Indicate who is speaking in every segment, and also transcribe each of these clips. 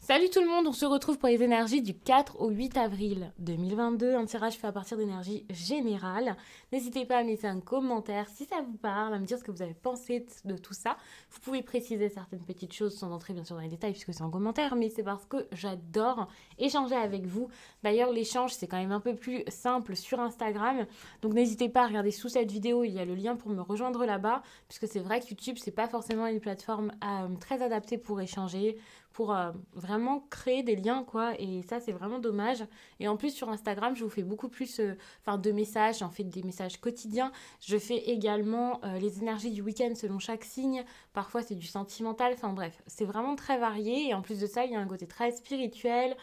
Speaker 1: Salut tout le monde, on se retrouve pour les énergies du 4 au 8 avril 2022. Un tirage fait à partir d'énergie générale. N'hésitez pas à laisser un commentaire si ça vous parle, à me dire ce que vous avez pensé de tout ça. Vous pouvez préciser certaines petites choses sans entrer bien sûr dans les détails puisque c'est en commentaire, mais c'est parce que j'adore échanger avec vous. D'ailleurs, l'échange c'est quand même un peu plus simple sur Instagram. Donc n'hésitez pas à regarder sous cette vidéo, il y a le lien pour me rejoindre là-bas, puisque c'est vrai que YouTube c'est pas forcément une plateforme très adaptée pour échanger, pour vraiment créer des liens, quoi. Et ça, c'est vraiment dommage. Et en plus, sur Instagram, je vous fais beaucoup plus de messages. J'en fais des messages quotidiens. Je fais également les énergies du week-end selon chaque signe. Parfois, c'est du sentimental. Enfin bref, c'est vraiment très varié. Et en plus de ça, il y a un côté très spirituel.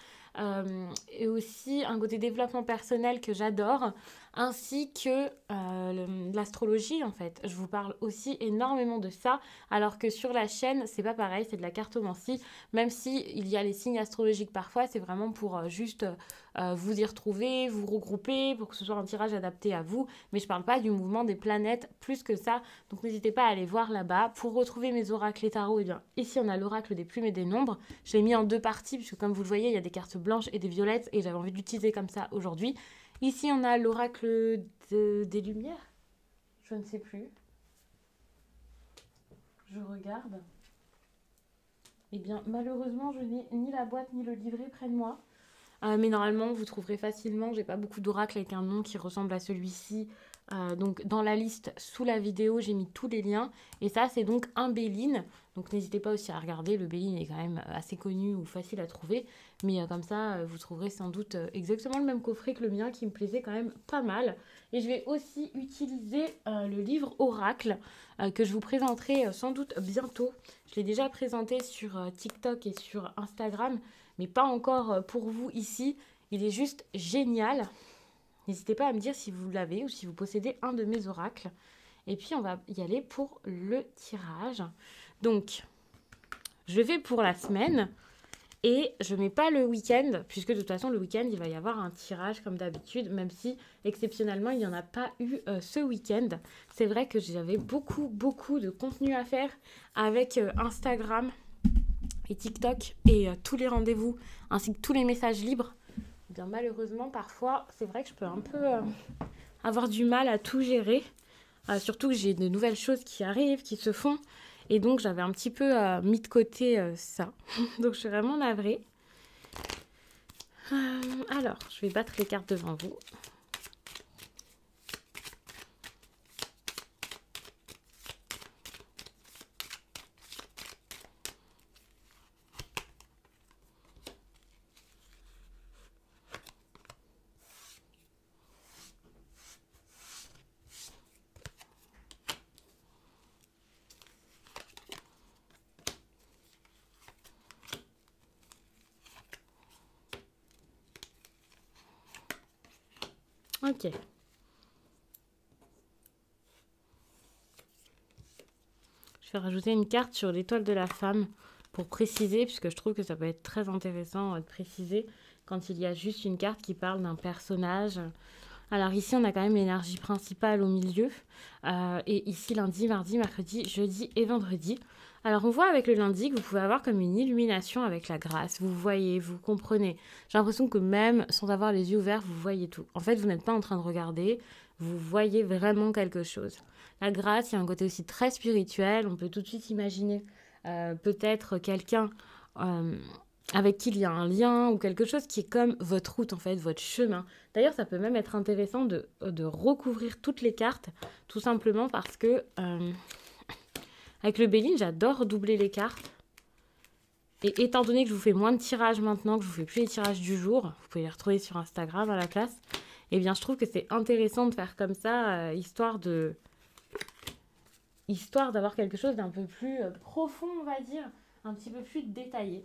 Speaker 1: Et aussi un côté développement personnel que j'adore, ainsi que l'astrologie en fait. Je vous parle aussi énormément de ça, alors que sur la chaîne, c'est pas pareil, c'est de la cartomancie, même si il y a les signes astrologiques parfois, c'est vraiment pour juste vous y retrouver, vous regrouper, pour que ce soit un tirage adapté à vous, mais je parle pas du mouvement des planètes plus que ça, donc n'hésitez pas à aller voir là-bas. Pour retrouver mes oracles et tarots, et bien ici on a l'oracle des plumes et des nombres. Je l'ai mis en deux parties, puisque comme vous le voyez, il y a des cartes blanches et des violettes, et j'avais envie d'utiliser comme ça aujourd'hui. Ici on a l'oracle des lumières, je ne sais plus, je regarde. Eh bien, malheureusement, je n'ai ni la boîte ni le livret près de moi. Mais normalement, vous trouverez facilement. J'ai pas beaucoup d'oracles avec un nom qui ressemble à celui-ci. Donc, dans la liste sous la vidéo, j'ai mis tous les liens. Et ça, c'est donc un Béline. Donc, n'hésitez pas aussi à regarder. Le Béline est quand même assez connu ou facile à trouver. Mais comme ça, vous trouverez sans doute exactement le même coffret que le mien qui me plaisait quand même pas mal. Et je vais aussi utiliser le livre Oracle que je vous présenterai sans doute bientôt. Je l'ai déjà présenté sur TikTok et sur Instagram, mais pas encore pour vous ici. Il est juste génial. N'hésitez pas à me dire si vous l'avez ou si vous possédez un de mes oracles. Et puis on va y aller pour le tirage. Donc, je le fais pour la semaine et je ne mets pas le week-end, puisque de toute façon le week-end il va y avoir un tirage comme d'habitude, même si exceptionnellement il n'y en a pas eu ce week-end. C'est vrai que j'avais beaucoup de contenu à faire avec Instagram et TikTok et tous les rendez-vous ainsi que tous les messages libres. Eh bien malheureusement parfois c'est vrai que je peux un peu avoir du mal à tout gérer, surtout que j'ai de nouvelles choses qui arrivent, qui se font, et donc j'avais un petit peu mis de côté ça. Donc je suis vraiment navrée. Alors je vais battre les cartes devant vous. Ok. Je vais rajouter une carte sur l'étoile de la femme pour préciser, puisque je trouve que ça peut être très intéressant de préciser quand il y a juste une carte qui parle d'un personnage. Alors ici, on a quand même l'énergie principale au milieu. Et ici, lundi, mardi, mercredi, jeudi et vendredi. Alors on voit avec le lundi que vous pouvez avoir comme une illumination avec la grâce. Vous voyez, vous comprenez. J'ai l'impression que même sans avoir les yeux ouverts, vous voyez tout. En fait, vous n'êtes pas en train de regarder. Vous voyez vraiment quelque chose. La grâce, il y a un côté aussi très spirituel. On peut tout de suite imaginer peut-être quelqu'un avec qui il y a un lien ou quelque chose qui est comme votre route en fait, votre chemin. D'ailleurs, ça peut même être intéressant de recouvrir toutes les cartes, tout simplement parce que avec le Béline, j'adore doubler les cartes. Et étant donné que je vous fais moins de tirages maintenant, que je vous fais plus les tirages du jour, vous pouvez les retrouver sur Instagram à la place, eh bien je trouve que c'est intéressant de faire comme ça, histoire d'avoir quelque chose d'un peu plus profond, on va dire, un petit peu plus détaillé.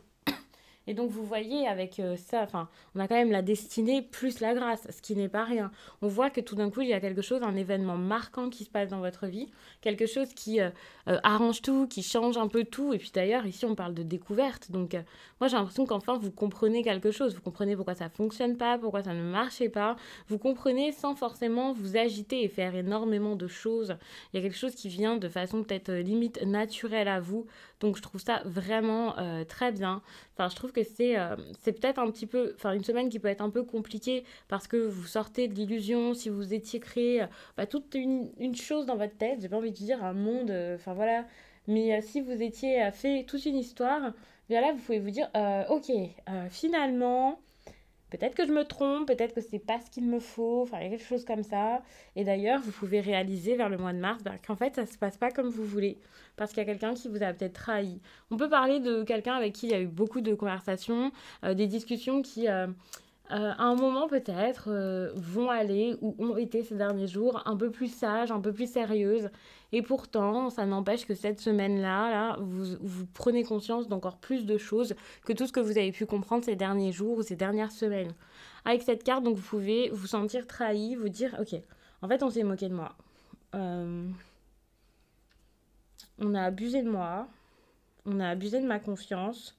Speaker 1: Et donc vous voyez avec ça, enfin, on a quand même la destinée plus la grâce, ce qui n'est pas rien. On voit que tout d'un coup, il y a quelque chose, un événement marquant qui se passe dans votre vie, quelque chose qui arrange tout, qui change un peu tout. Et puis d'ailleurs, ici, on parle de découverte. Donc moi, j'ai l'impression qu'enfin, vous comprenez quelque chose. Vous comprenez pourquoi ça ne fonctionne pas, pourquoi ça ne marchait pas. Vous comprenez sans forcément vous agiter et faire énormément de choses. Il y a quelque chose qui vient de façon peut-être limite naturelle à vous, Donc je trouve ça vraiment très bien. Enfin, je trouve que c'est peut-être un petit peu, enfin une semaine qui peut être un peu compliquée parce que vous sortez de l'illusion, si vous étiez créé toute une chose dans votre tête, j'ai pas envie de dire un monde, enfin voilà. Mais si vous étiez fait toute une histoire, bien là vous pouvez vous dire, ok, finalement. Peut-être que je me trompe, peut-être que c'est pas ce qu'il me faut, enfin, il y a quelque chose comme ça. Et d'ailleurs, vous pouvez réaliser vers le mois de mars qu'en fait, ça se passe pas comme vous voulez, parce qu'il y a quelqu'un qui vous a peut-être trahi. On peut parler de quelqu'un avec qui il y a eu beaucoup de conversations, des discussions qui, à un moment peut-être, vont aller ou ont été ces derniers jours un peu plus sages, un peu plus sérieuses. Et pourtant, ça n'empêche que cette semaine-là, là, vous prenez conscience d'encore plus de choses que tout ce que vous avez pu comprendre ces derniers jours ou ces dernières semaines. Avec cette carte, donc, vous pouvez vous sentir trahi, vous dire, ok, en fait, on s'est moqué de moi. Euh, on a abusé de moi. On a abusé de ma confiance.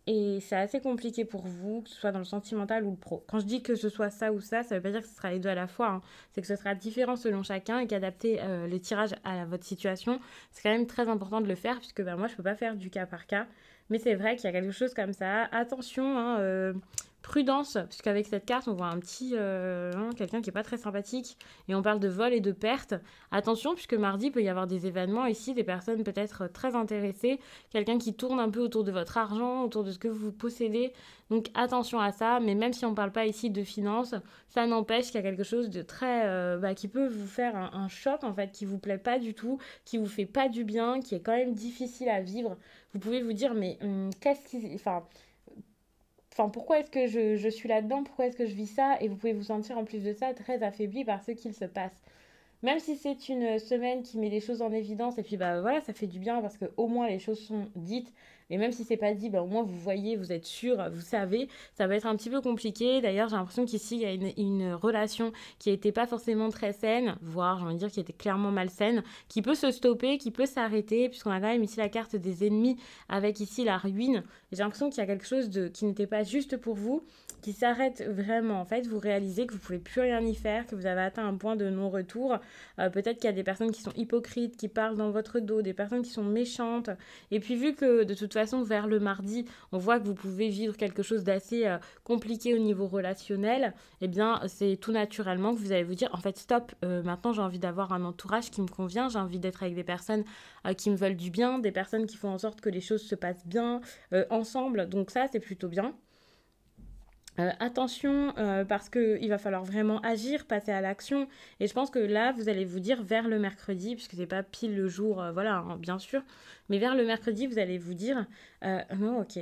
Speaker 1: Et c'est assez compliqué pour vous, que ce soit dans le sentimental ou le pro. Quand je dis que ce soit ça ou ça ne veut pas dire que ce sera les deux à la fois, hein. C'est que ce sera différent selon chacun et qu'adapter les tirages à votre situation, c'est quand même très important de le faire, puisque moi, je ne peux pas faire du cas par cas. Mais c'est vrai qu'il y a quelque chose comme ça. Attention, hein, prudence, puisqu'avec cette carte, on voit un petit quelqu'un qui n'est pas très sympathique et on parle de vol et de perte. Attention, puisque mardi, il peut y avoir des événements ici, des personnes peut-être très intéressées, quelqu'un qui tourne un peu autour de votre argent, autour de ce que vous possédez. Donc attention à ça, mais même si on ne parle pas ici de finances, ça n'empêche qu'il y a quelque chose de très qui peut vous faire un choc en fait, qui vous plaît pas du tout, qui vous fait pas du bien, qui est quand même difficile à vivre. Vous pouvez vous dire mais qu'est-ce qui, enfin, pourquoi est-ce que je suis là-dedans? Pourquoi est-ce que je vis ça? Et vous pouvez vous sentir en plus de ça très affaibli par ce qu'il se passe. Même si c'est une semaine qui met les choses en évidence, et puis voilà, ça fait du bien parce que au moins les choses sont dites. Et même si c'est pas dit, au moins vous voyez, vous êtes sûr, vous savez, ça va être un petit peu compliqué. D'ailleurs, j'ai l'impression qu'ici, il y a une relation qui n'était pas forcément très saine, voire, j'ai envie de dire, qui était clairement malsaine, qui peut se stopper, qui peut s'arrêter, puisqu'on a quand même ici la carte des ennemis, avec ici la ruine. Et j'ai l'impression qu'il y a quelque chose qui n'était pas juste pour vous, qui s'arrête vraiment. En fait, vous réalisez que vous pouvez plus rien y faire, que vous avez atteint un point de non-retour. Peut-être qu'il y a des personnes qui sont hypocrites, qui parlent dans votre dos, des personnes qui sont méchantes. Et puis vu que de toute façon, vers le mardi, on voit que vous pouvez vivre quelque chose d'assez compliqué au niveau relationnel, eh bien, c'est tout naturellement que vous allez vous dire, en fait, stop, maintenant j'ai envie d'avoir un entourage qui me convient, j'ai envie d'être avec des personnes qui me veulent du bien, des personnes qui font en sorte que les choses se passent bien ensemble. Donc ça, c'est plutôt bien. Attention, parce qu'il va falloir vraiment agir, passer à l'action. Et je pense que là, vous allez vous dire vers le mercredi, puisque c'est pas pile le jour, voilà, hein, bien sûr. Mais vers le mercredi, vous allez vous dire, non, ok,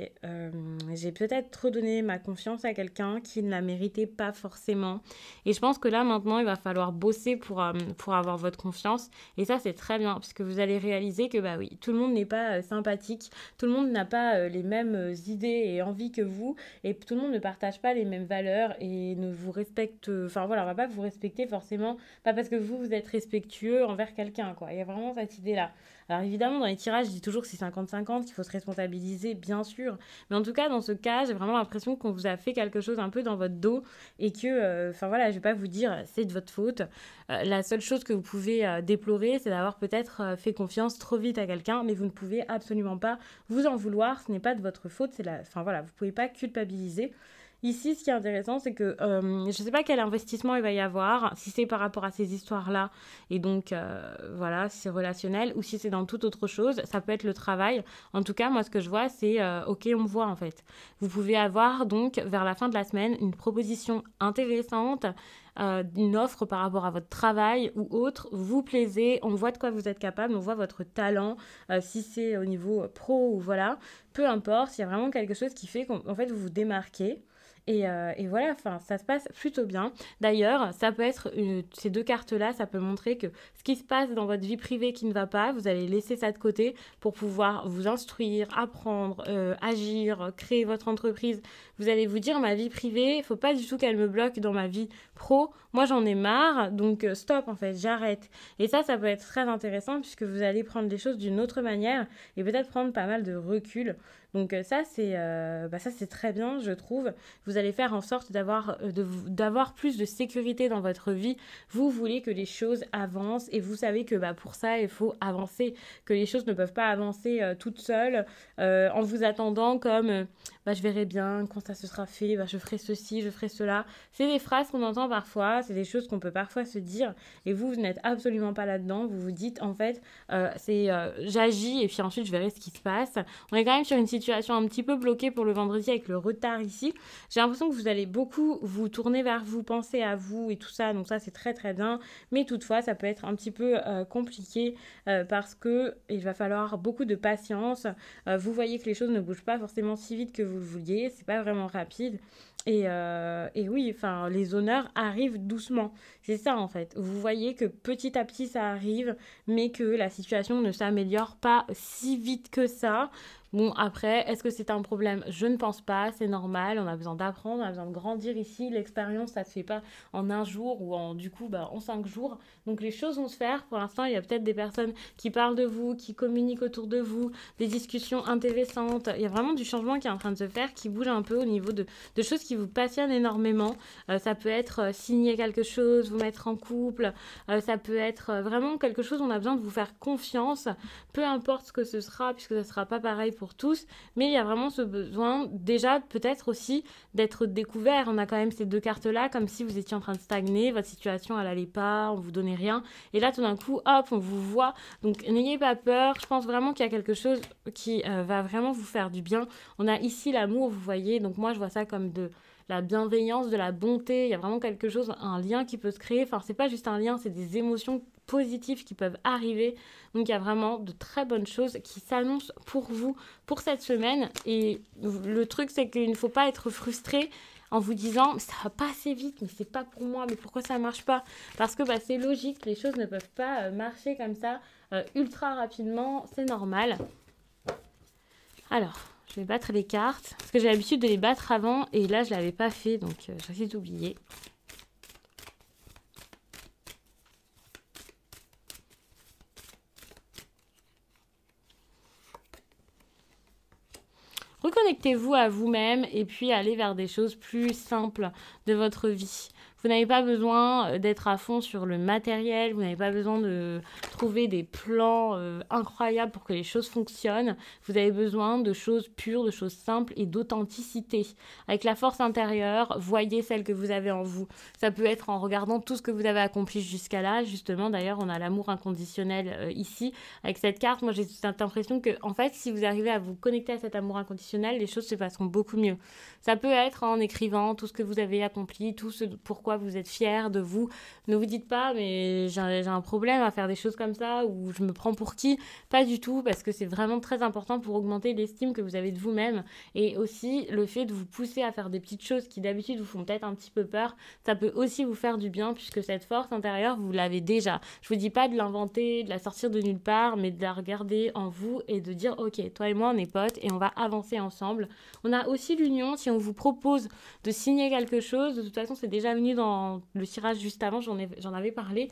Speaker 1: j'ai peut-être trop donné ma confiance à quelqu'un qui ne la méritait pas forcément. Et je pense que là, maintenant, il va falloir bosser pour avoir votre confiance. Et ça, c'est très bien, puisque vous allez réaliser que, bah oui, tout le monde n'est pas sympathique, tout le monde n'a pas les mêmes idées et envies que vous, et tout le monde ne partage pas les mêmes valeurs et ne vous respecte, enfin voilà, on va pas vous respecter forcément, pas parce que vous êtes respectueux envers quelqu'un, quoi. Il y a vraiment cette idée-là. Alors évidemment, dans les tirages, je dis toujours que c'est 50-50, qu'il faut se responsabiliser, bien sûr. Mais en tout cas, dans ce cas, j'ai vraiment l'impression qu'on vous a fait quelque chose un peu dans votre dos et que, enfin voilà, je vais pas vous dire c'est de votre faute. La seule chose que vous pouvez déplorer, c'est d'avoir peut-être fait confiance trop vite à quelqu'un, mais vous ne pouvez absolument pas vous en vouloir. Ce n'est pas de votre faute, enfin voilà, vous pouvez pas culpabiliser. Ici, ce qui est intéressant, c'est que je ne sais pas quel investissement il va y avoir, si c'est par rapport à ces histoires-là, et donc voilà, si c'est relationnel, ou si c'est dans toute autre chose, ça peut être le travail. En tout cas, moi, ce que je vois, c'est ok, on me voit en fait. Vous pouvez avoir donc vers la fin de la semaine une proposition intéressante, une offre par rapport à votre travail ou autre, vous plaisez, on voit de quoi vous êtes capable, on voit votre talent, si c'est au niveau pro ou voilà, peu importe, il y a vraiment quelque chose qui fait qu'en fait vous vous démarquez. Et voilà, enfin, ça se passe plutôt bien. D'ailleurs, ça peut être ces deux cartes-là, ça peut montrer que ce qui se passe dans votre vie privée qui ne va pas, vous allez laisser ça de côté pour pouvoir vous instruire, apprendre, agir, créer votre entreprise. Vous allez vous dire, ma vie privée, il ne faut pas du tout qu'elle me bloque dans ma vie pro. Moi, j'en ai marre, donc stop, en fait, j'arrête. Et ça peut être très intéressant puisque vous allez prendre les choses d'une autre manière et peut-être prendre pas mal de recul. Donc ça, c'est très bien, je trouve. Vous vous allez faire en sorte d'avoir plus de sécurité dans votre vie. Vous voulez que les choses avancent et vous savez que pour ça, il faut avancer, que les choses ne peuvent pas avancer toutes seules en vous attendant comme je verrai bien quand ça se sera fait, je ferai ceci, je ferai cela. C'est des phrases qu'on entend parfois, c'est des choses qu'on peut parfois se dire et vous n'êtes absolument pas là-dedans. Vous vous dites en fait, j'agis et puis ensuite je verrai ce qui se passe. On est quand même sur une situation un petit peu bloquée pour le vendredi avec le retard ici. J'ai l'impression que vous allez beaucoup vous tourner vers vous, penser à vous et tout ça. Donc ça, c'est très très bien. Mais toutefois, ça peut être un petit peu compliqué parce que il va falloir beaucoup de patience. Vous voyez que les choses ne bougent pas forcément si vite que vous le vouliez. C'est pas vraiment rapide. Et oui, enfin, les honneurs arrivent doucement. C'est ça, en fait. Vous voyez que petit à petit, ça arrive, mais que la situation ne s'améliore pas si vite que ça. Bon, après, est-ce que c'est un problème? Je ne pense pas, c'est normal, on a besoin d'apprendre, on a besoin de grandir ici. L'expérience, ça ne se fait pas en un jour ou en 5 jours. Donc les choses vont se faire. Pour l'instant, il y a peut-être des personnes qui parlent de vous, qui communiquent autour de vous, des discussions intéressantes. Il y a vraiment du changement qui est en train de se faire, qui bouge un peu au niveau de choses qui vous passionnent énormément. Ça peut être signer quelque chose, vous mettre en couple. Ça peut être vraiment quelque chose où on a besoin de vous faire confiance, peu importe ce que ce sera, puisque ça ne sera pas pareil pour tous, mais il y a vraiment ce besoin déjà peut-être aussi d'être découvert. On a quand même ces deux cartes-là, comme si vous étiez en train de stagner, votre situation elle allait pas, on vous donnait rien, et là tout d'un coup, hop, on vous voit. Donc n'ayez pas peur, je pense vraiment qu'il y a quelque chose qui va vraiment vous faire du bien. On a ici l'amour, vous voyez, donc moi je vois ça comme de la bienveillance, de la bonté, il y a vraiment quelque chose, un lien qui peut se créer. Enfin, c'est pas juste un lien, c'est des émotions positives qui peuvent arriver. Donc, il y a vraiment de très bonnes choses qui s'annoncent pour vous pour cette semaine. Et le truc, c'est qu'il ne faut pas être frustré en vous disant mais ça va pas assez vite, mais c'est pas pour moi, mais pourquoi ça marche pas? Parce que c'est logique, les choses ne peuvent pas marcher comme ça ultra rapidement, c'est normal. Alors, je vais battre les cartes, parce que j'ai l'habitude de les battre avant, et là, je ne l'avais pas fait, donc j'ai essayé d'oublier. Reconnectez-vous à vous-même, et puis allez vers des choses plus simples de votre vie. Vous n'avez pas besoin d'être à fond sur le matériel, vous n'avez pas besoin de trouver des plans incroyables pour que les choses fonctionnent. Vous avez besoin de choses pures, de choses simples et d'authenticité. Avec la force intérieure, voyez celle que vous avez en vous. Ça peut être en regardant tout ce que vous avez accompli jusqu'à là. Justement, d'ailleurs, on a l'amour inconditionnel ici. Avec cette carte, moi j'ai cette impression que, en fait, si vous arrivez à vous connecter à cet amour inconditionnel, les choses se passeront beaucoup mieux. Ça peut être en écrivant tout ce que vous avez accompli, tout ce pourquoi vous êtes fier de vous. Ne vous dites pas mais j'ai un problème à faire des choses comme ça ou je me prends pour qui. Pas du tout, parce que c'est vraiment très important pour augmenter l'estime que vous avez de vous-même, et aussi le fait de vous pousser à faire des petites choses qui d'habitude vous font peut-être un petit peu peur. Ça peut aussi vous faire du bien, puisque cette force intérieure vous l'avez déjà. Je vous dis pas de l'inventer, de la sortir de nulle part, mais de la regarder en vous et de dire ok, toi et moi on est potes et on va avancer ensemble. On a aussi l'union. Si on vous propose de signer quelque chose, de toute façon c'est déjà venu dans le tirage juste avant, j'en avais parlé,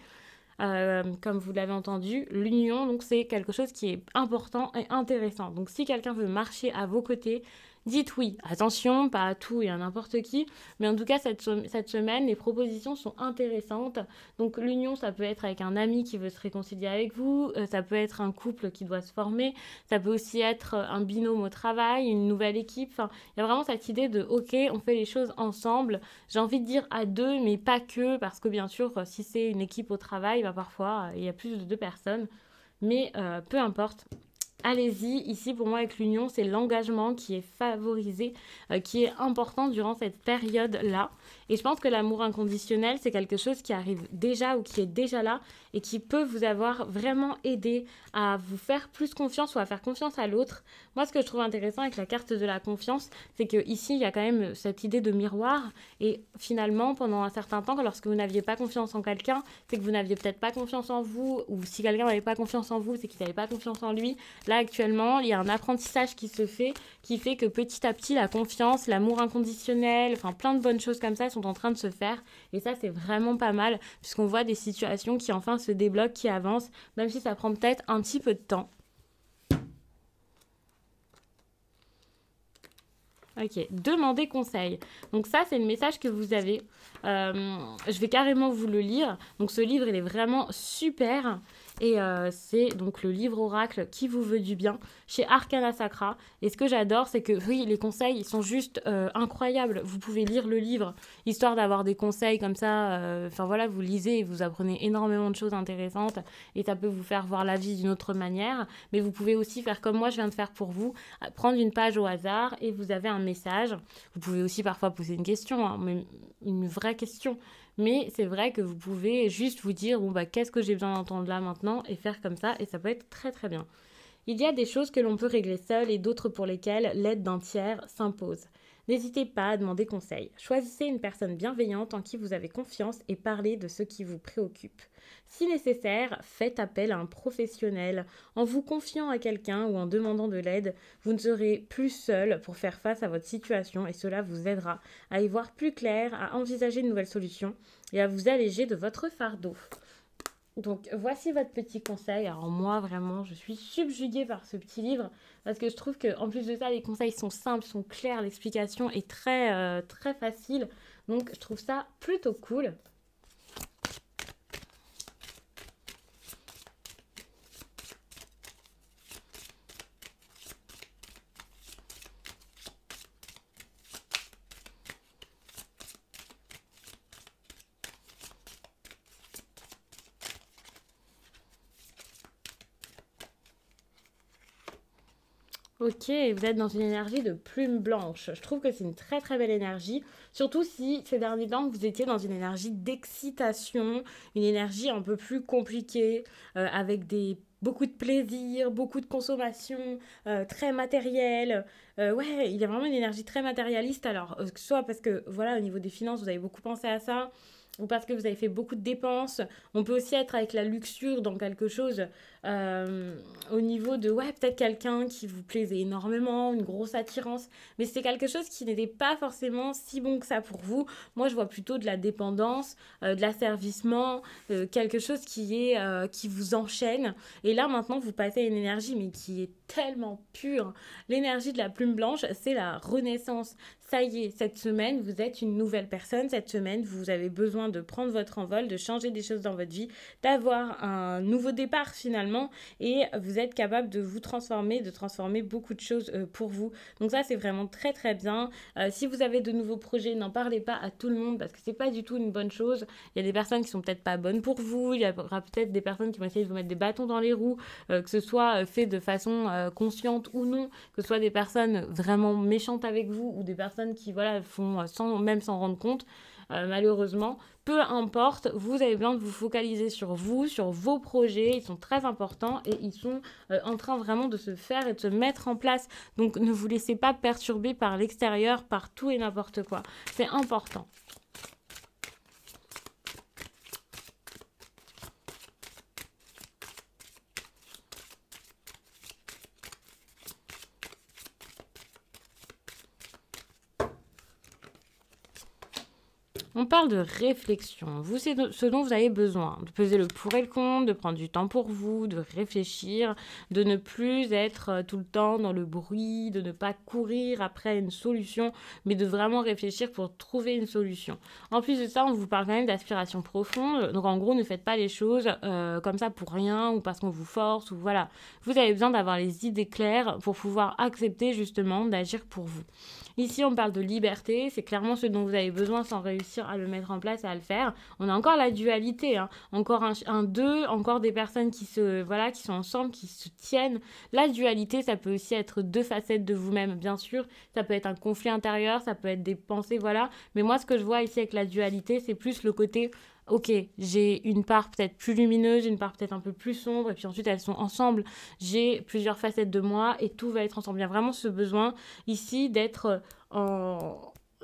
Speaker 1: comme vous l'avez entendu. L'union, donc c'est quelque chose qui est important et intéressant. Donc si quelqu'un veut marcher à vos côtés, dites oui. Attention, pas à tout et à n'importe qui, mais en tout cas cette semaine, les propositions sont intéressantes. Donc l'union, ça peut être avec un ami qui veut se réconcilier avec vous, ça peut être un couple qui doit se former, ça peut aussi être un binôme au travail, une nouvelle équipe. Enfin, il y a vraiment cette idée de ok, on fait les choses ensemble. J'ai envie de dire à deux, mais pas que, parce que bien sûr, si c'est une équipe au travail, parfois il y a plus de 2 personnes, mais peu importe. Allez-y, ici pour moi avec l'union, c'est l'engagement qui est favorisé, qui est important durant cette période-là. Et je pense que l'amour inconditionnel, c'est quelque chose qui arrive déjà ou qui est déjà là et qui peut vous avoir vraiment aidé à vous faire plus confiance ou à faire confiance à l'autre. Moi, ce que je trouve intéressant avec la carte de la confiance, c'est qu'ici, il y a quand même cette idée de miroir. Et finalement, pendant un certain temps, lorsque vous n'aviez pas confiance en quelqu'un, c'est que vous n'aviez peut-être pas confiance en vous, ou si quelqu'un n'avait pas confiance en vous, c'est qu'il n'avait pas confiance en lui. Là, actuellement, il y a un apprentissage qui se fait, qui fait que petit à petit, la confiance, l'amour inconditionnel, enfin plein de bonnes choses comme ça sont en train de se faire. Et ça, c'est vraiment pas mal, puisqu'on voit des situations qui enfin se débloquent, qui avancent, même si ça prend peut-être un petit peu de temps. Ok, demandez conseil. Donc ça, c'est le message que vous avez. Je vais carrément vous le lire. Donc ce livre, il est vraiment super. Et c'est donc le livre oracle qui vous veut du bien chez Arcana Sacra. Et ce que j'adore, c'est que oui, les conseils, ils sont juste incroyables. Vous pouvez lire le livre, histoire d'avoir des conseils comme ça. Enfin voilà, vous lisez et vous apprenez énormément de choses intéressantes. Et ça peut vous faire voir la vie d'une autre manière. Mais vous pouvez aussi faire comme moi, je viens de faire pour vous. Prendre une page au hasard et vous avez un message. Vous pouvez aussi parfois poser une question, hein, mais une vraie question. Mais c'est vrai que vous pouvez juste vous dire, bon, bah, qu'est-ce que j'ai besoin d'entendre là maintenant et faire comme ça, et ça peut être très très bien. Il y a des choses que l'on peut régler seul et d'autres pour lesquelles l'aide d'un tiers s'impose. N'hésitez pas à demander conseil. Choisissez une personne bienveillante en qui vous avez confiance et parlez de ce qui vous préoccupe. Si nécessaire, faites appel à un professionnel. En vous confiant à quelqu'un ou en demandant de l'aide, vous ne serez plus seul pour faire face à votre situation et cela vous aidera à y voir plus clair, à envisager de nouvelles solutions et à vous alléger de votre fardeau. Donc voici votre petit conseil. Alors moi vraiment je suis subjuguée par ce petit livre parce que je trouve qu'en plus de ça les conseils sont simples, sont clairs, l'explication est très facile. Donc je trouve ça plutôt cool. Ok, vous êtes dans une énergie de plume blanche. Je trouve que c'est une très très belle énergie, surtout si ces derniers temps vous étiez dans une énergie d'excitation, une énergie un peu plus compliquée, avec beaucoup de plaisir, beaucoup de consommation, très matérielle. Ouais, il y a vraiment une énergie très matérialiste. Alors, soit parce que voilà, au niveau des finances, vous avez beaucoup pensé à ça, ou parce que vous avez fait beaucoup de dépenses. On peut aussi être avec la luxure dans quelque chose au niveau de, ouais, peut-être quelqu'un qui vous plaisait énormément, une grosse attirance, mais c'est quelque chose qui n'était pas forcément si bon que ça pour vous. Moi, je vois plutôt de la dépendance, de l'asservissement, quelque chose qui vous enchaîne. Et là, maintenant, vous passez à une énergie, mais qui est tellement pure. L'énergie de la plume blanche, c'est la renaissance. Ça y est, cette semaine, vous êtes une nouvelle personne. Cette semaine, vous avez besoin de prendre votre envol, de changer des choses dans votre vie, d'avoir un nouveau départ finalement. Et vous êtes capable de vous transformer, de transformer beaucoup de choses pour vous. Donc ça, c'est vraiment très très bien. Si vous avez de nouveaux projets, n'en parlez pas à tout le monde parce que c'est pas du tout une bonne chose. Il y a des personnes qui sont peut-être pas bonnes pour vous. Il y aura peut-être des personnes qui vont essayer de vous mettre des bâtons dans les roues, que ce soit fait de façon consciente ou non, que ce soit des personnes vraiment méchantes avec vous ou des personnes qui voilà font sans même s'en rendre compte. Malheureusement, peu importe, vous avez besoin de vous focaliser sur vous, sur vos projets, ils sont très importants et ils sont en train vraiment de se faire et de se mettre en place. Donc ne vous laissez pas perturber par l'extérieur, par tout et n'importe quoi. C'est important. On parle de réflexion. Vous, c'est ce dont vous avez besoin. De peser le pour et le contre, de prendre du temps pour vous, de réfléchir, de ne plus être tout le temps dans le bruit, de ne pas courir après une solution, mais de vraiment réfléchir pour trouver une solution. En plus de ça, on vous parle quand même d'aspiration profonde. Donc en gros, ne faites pas les choses comme ça pour rien ou parce qu'on vous force ou voilà. Vous avez besoin d'avoir les idées claires pour pouvoir accepter justement d'agir pour vous. Ici, on parle de liberté. C'est clairement ce dont vous avez besoin sans réussir à le mettre en place et à le faire. On a encore la dualité, hein. Encore un deux, encore des personnes qui sont ensemble, qui se tiennent. La dualité, ça peut aussi être deux facettes de vous-même, bien sûr. Ça peut être un conflit intérieur, ça peut être des pensées, voilà. Mais moi, ce que je vois ici avec la dualité, c'est plus le côté ok, j'ai une part peut-être plus lumineuse, une part peut-être un peu plus sombre, et puis ensuite elles sont ensemble. J'ai plusieurs facettes de moi et tout va être ensemble. Il y a vraiment ce besoin ici d'être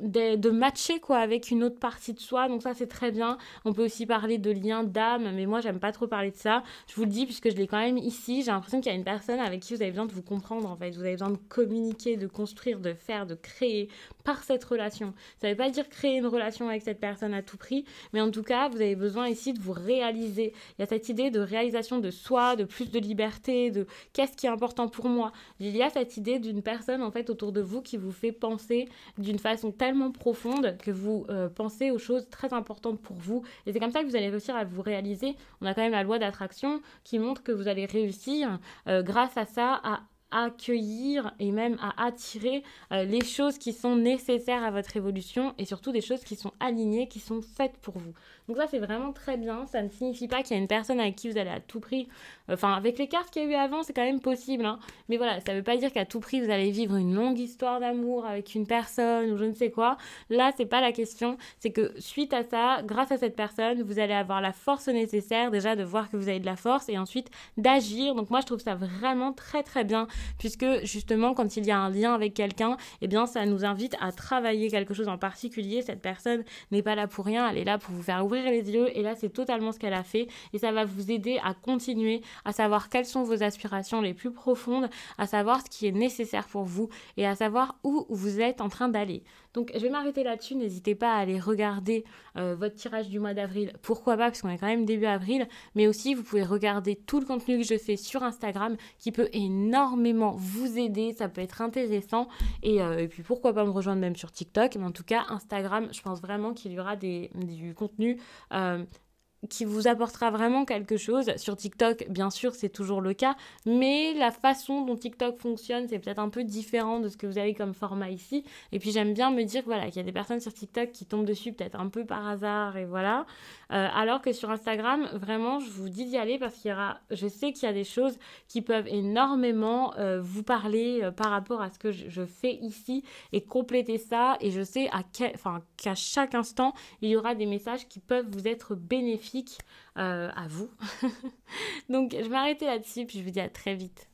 Speaker 1: de matcher quoi avec une autre partie de soi, donc ça c'est très bien. On peut aussi parler de liens d'âme, mais moi j'aime pas trop parler de ça, je vous le dis puisque je l'ai quand même ici. J'ai l'impression qu'il y a une personne avec qui vous avez besoin de vous comprendre en fait, vous avez besoin de communiquer, de construire, de faire, de créer par cette relation. Ça veut pas dire créer une relation avec cette personne à tout prix, mais en tout cas vous avez besoin ici de vous réaliser. Il y a cette idée de réalisation de soi, de plus de liberté, de qu'est-ce qui est important pour moi. Il y a cette idée d'une personne en fait autour de vous qui vous fait penser d'une façon tellement profonde que vous pensez aux choses très importantes pour vous. Et c'est comme ça que vous allez réussir à vous réaliser. On a quand même la loi d'attraction qui montre que vous allez réussir grâce à ça à accueillir et même à attirer les choses qui sont nécessaires à votre évolution et surtout des choses qui sont alignées, qui sont faites pour vous. Donc ça c'est vraiment très bien, ça ne signifie pas qu'il y a une personne avec qui vous allez à tout prix, enfin avec les cartes qu'il y a eu avant c'est quand même possible, hein. Mais voilà, ça ne veut pas dire qu'à tout prix vous allez vivre une longue histoire d'amour avec une personne ou je ne sais quoi. Là c'est pas la question, c'est que suite à ça, grâce à cette personne, vous allez avoir la force nécessaire déjà de voir que vous avez de la force et ensuite d'agir. Donc moi je trouve ça vraiment très très bien puisque justement quand il y a un lien avec quelqu'un, eh bien ça nous invite à travailler quelque chose en particulier. Cette personne n'est pas là pour rien, elle est là pour vous faire ouvrir les yeux et là c'est totalement ce qu'elle a fait et ça va vous aider à continuer à savoir quelles sont vos aspirations les plus profondes, à savoir ce qui est nécessaire pour vous et à savoir où vous êtes en train d'aller. Donc je vais m'arrêter là-dessus, n'hésitez pas à aller regarder votre tirage du mois d'avril, pourquoi pas parce qu'on est quand même début avril, mais aussi vous pouvez regarder tout le contenu que je fais sur Instagram qui peut énormément vous aider, ça peut être intéressant et puis pourquoi pas me rejoindre même sur TikTok, mais en tout cas Instagram, je pense vraiment qu'il y aura du contenu qui vous apportera vraiment quelque chose. Sur TikTok, bien sûr, c'est toujours le cas, mais la façon dont TikTok fonctionne, c'est peut-être un peu différent de ce que vous avez comme format ici. Et puis j'aime bien me dire voilà, qu'il y a des personnes sur TikTok qui tombent dessus peut-être un peu par hasard, et voilà. Alors que sur Instagram, vraiment, je vous dis d'y aller parce je sais qu'il y a des choses qui peuvent énormément vous parler par rapport à ce que je fais ici et compléter ça. Et je sais qu'à chaque instant, il y aura des messages qui peuvent vous être bénéfiques à vous. Donc je vais m'arrêter là-dessus puis je vous dis à très vite.